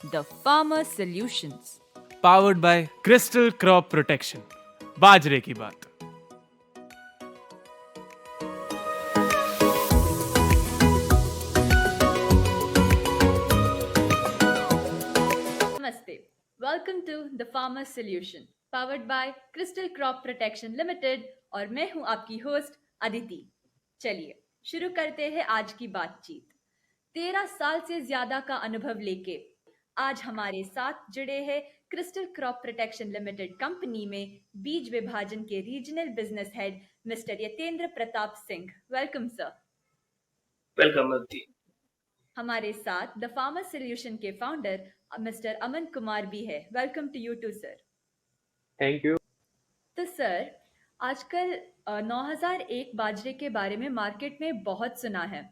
The Farmer Solutions. Powered by crystal crop protection, बाजरे की बात। Namaste. Welcome to The Farmer Solution, powered by Crystal Crop Protection Limited और मैं हूं आपकी होस्ट अदिति। चलिए शुरू करते हैं आज की बातचीत। 13 साल से ज्यादा का अनुभव लेके आज हमारे साथ जुड़े हैं crystal crop protection limited company में बीज विभाजन के regional business head mister Yatendra Pratap Singh. Welcome sir. Welcome Aditi. हमारे साथ द फार्मर सोल्यूशन के फाउंडर मिस्टर अमन कुमार भी है। Welcome to you too sir. Thank you. तो सर, आजकल 9001 बाजरे के बारे में मार्केट में बहुत सुना है,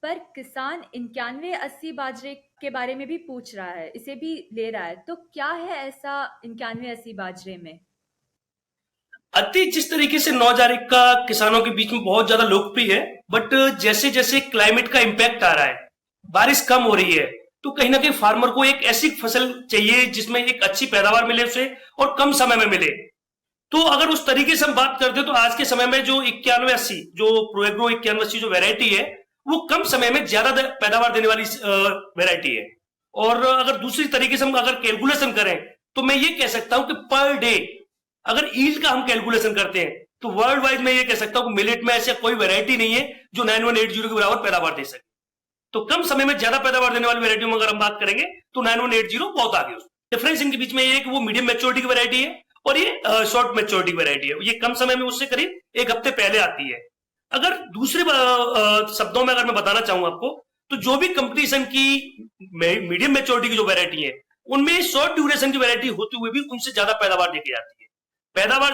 पर किसान 9180 बाजरे के बारे में भी पूछ रहा है, इसे भी ले रहा है। तो क्या है ऐसा 9180 बाजरे में? अति जिस तरीके से 9001 का किसानों के बीच में बहुत ज्यादा लोकप्रिय है, बट जैसे जैसे क्लाइमेट का इम्पैक्ट आ रहा है, बारिश कम हो रही है, तो कहीं ना कहीं फार्मर को एक ऐसी फसल चाहिए जिसमें एक अच्छी पैदावार मिले उसे और कम समय में मिले। तो अगर उस तरीके से हम बात करते हैं तो आज के समय में जो 9180 जो प्रोएग्रो 9180 जो वेरायटी है, वो कम समय में ज्यादा पैदावार देने वाली वेरायटी है। और अगर दूसरी तरीके से हम अगर कैलकुलेशन करें तो मैं ये कह सकता हूं कि पर डे अगर ईल्ड का हम कैलकुलेशन करते हैं तो वर्ल्ड वाइड में ये कह सकता हूं कि मिलेट में ऐसा कोई वेरायटी नहीं है जो 9180 के बराबर पैदावार दे सके। तो कम समय में ज्यादा पैदावार देने वाली वेरायटी में अगर हम बात करेंगे तो 9180 बहुत आगे। डिफरेंस इनके बीच में ये है कि वो मीडियम मैच्योरिटी की वेरायटी है और ये शॉर्ट मैच्योरिटी वेरायटी है। ये कम समय में उससे करीब एक हफ्ते पहले आती है। अगर दूसरे शब्दों में अगर मैं बताना चाहूं आपको, तो जो भी कंपटीशन की मीडियम मैच्योरिटी की जो वेरायटी है, उनमें शॉर्ट ड्यूरेशन की वेरायटी होते हुए भी उनसे ज्यादा पैदावार देखी जाती है।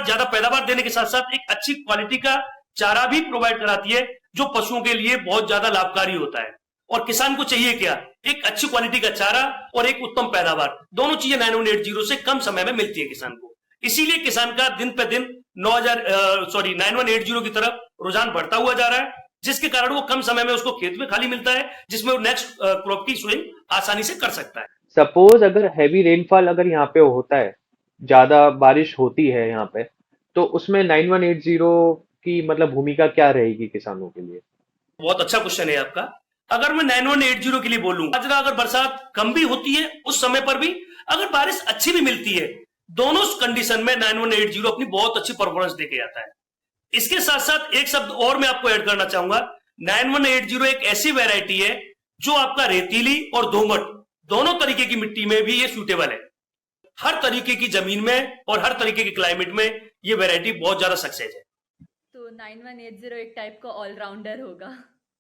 ज्यादा पैदावार देने के साथ साथ एक अच्छी क्वालिटी का चारा भी प्रोवाइड कराती है, जो पशुओं के लिए बहुत ज्यादा लाभकारी होता है। और किसान को चाहिए क्या? एक अच्छी क्वालिटी का चारा और एक उत्तम पैदावार। दोनों चीजें 9180 से कम समय में मिलती है किसान को। इसीलिए किसान का दिन पे दिन 9180 की तरफ रुझान बढ़ता हुआ जा रहा है, जिसके कारण वो कम समय में उसको खेत में खाली मिलता है, जिसमें वो नेक्स्ट क्रॉप की स्विंग आसानी से कर सकता है। सपोज अगर हैवी रेनफॉल अगर यहाँ पे होता है, ज्यादा बारिश होती है यहाँ पे, तो उसमें 9180 की मतलब भूमिका क्या रहेगी किसानों के लिए? बहुत अच्छा क्वेश्चन है आपका। अगर मैं 9180 के लिए बोलूं, बाजरा अगर बरसात कम भी होती है उस समय पर भी अगर बारिश अच्छी भी मिलती है, दोनों कंडीशन में 9180 अपनी बहुत अच्छी परफॉर्मेंस देके जाता है। इसके साथ साथ एक शब्द और मैं आपको ऐड करना चाहूंगा। 9180 एक ऐसी वेरायटी है जो आपका रेतीली और दोमट दोनों तरीके की मिट्टी में भी ये सूटेबल है। हर तरीके की जमीन में और हर तरीके के क्लाइमेट में ये वेरायटी बहुत ज्यादा सक्सेस है। तो 9180 एक टाइप का ऑलराउंडर होगा।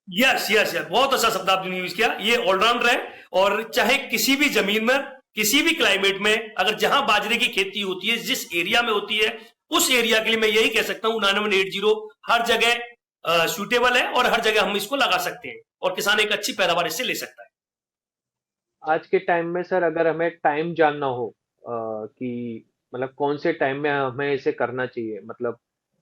यस, बहुत अच्छा शब्द आपने यूज किया। ये ऑलराउंडर है और चाहे किसी भी जमीन में, किसी भी क्लाइमेट में, अगर जहां बाजरे की खेती होती है, जिस एरिया में होती है, उस एरिया के लिए मैं यही कह सकता हूं 9180 हर जगह सूटेबल है और हर जगह हम इसको लगा सकते हैं और किसान एक अच्छी पैदावार इससे ले सकता है। आज के टाइम में सर अगर हमें टाइम जानना हो कि मतलब कौन से टाइम में हमें इसे करना चाहिए, मतलब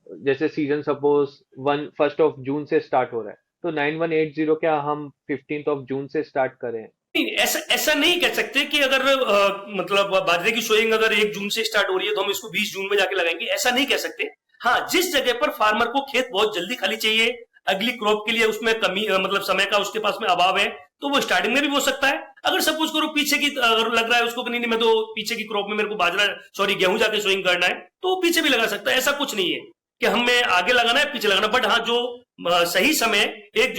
जैसे सीजन सपोज 1 जून से स्टार्ट हो रहा है, तो 9180 क्या हम 15 जून से स्टार्ट करें? नहीं, ऐसा नहीं कह सकते कि अगर मतलब बाजरे की सोइंग अगर 1 जून से स्टार्ट हो रही है तो हम इसको 20 जून में जाके लगाएंगे, ऐसा नहीं कह सकते। हाँ, जिस जगह पर फार्मर को खेत बहुत जल्दी खाली चाहिए, अगली क्रॉप के लिए उसमें कमी मतलब समय का उसके पास में अभाव है, तो वो स्टार्टिंग में भी हो सकता है। अगर सपोज करो पीछे की अगर लग रहा है उसको कि नहीं मैं तो पीछे की क्रॉप में मेरे को गेहूं जाके सोइंग करना है, तो वो पीछे भी लगा सकता है। ऐसा कुछ नहीं है कि हमें आगे लगाना है पीछे लगाना। बट हाँ, जो सही समय 1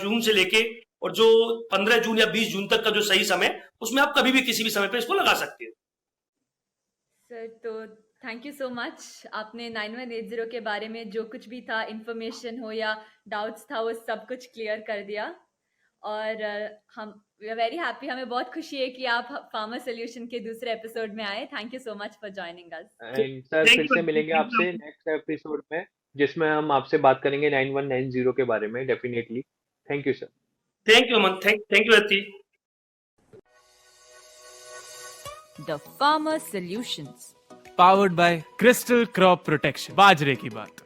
जून से लेके और जो 15 जून या 20 जून तक का जो सही समय, उसमें आप कभी भी किसी भी समय पे इसको लगा सकते हो। सर, तो थैंक यू सो मच। आपने 9180 के बारे में जो कुछ भी था, इंफॉर्मेशन हो या डाउट्स था, वो सब कुछ क्लियर कर दिया। और हम वी आर वेरी हैप्पी, हमें बहुत खुशी है कि आप फार्मर सोल्यूशन के दूसरे एपिसोड में आए। Thank you so much for joining us. And sir फिर से मिलेंगे आपसे नेक्स्ट एपिसोड में, जिसमें हम आपसे बात करेंगे 9190 के बारे में definitely. Thank you sir. Thank you Aman, thank you Ati. The farmer solutions, powered by crystal crop protection, बाजरे की बात।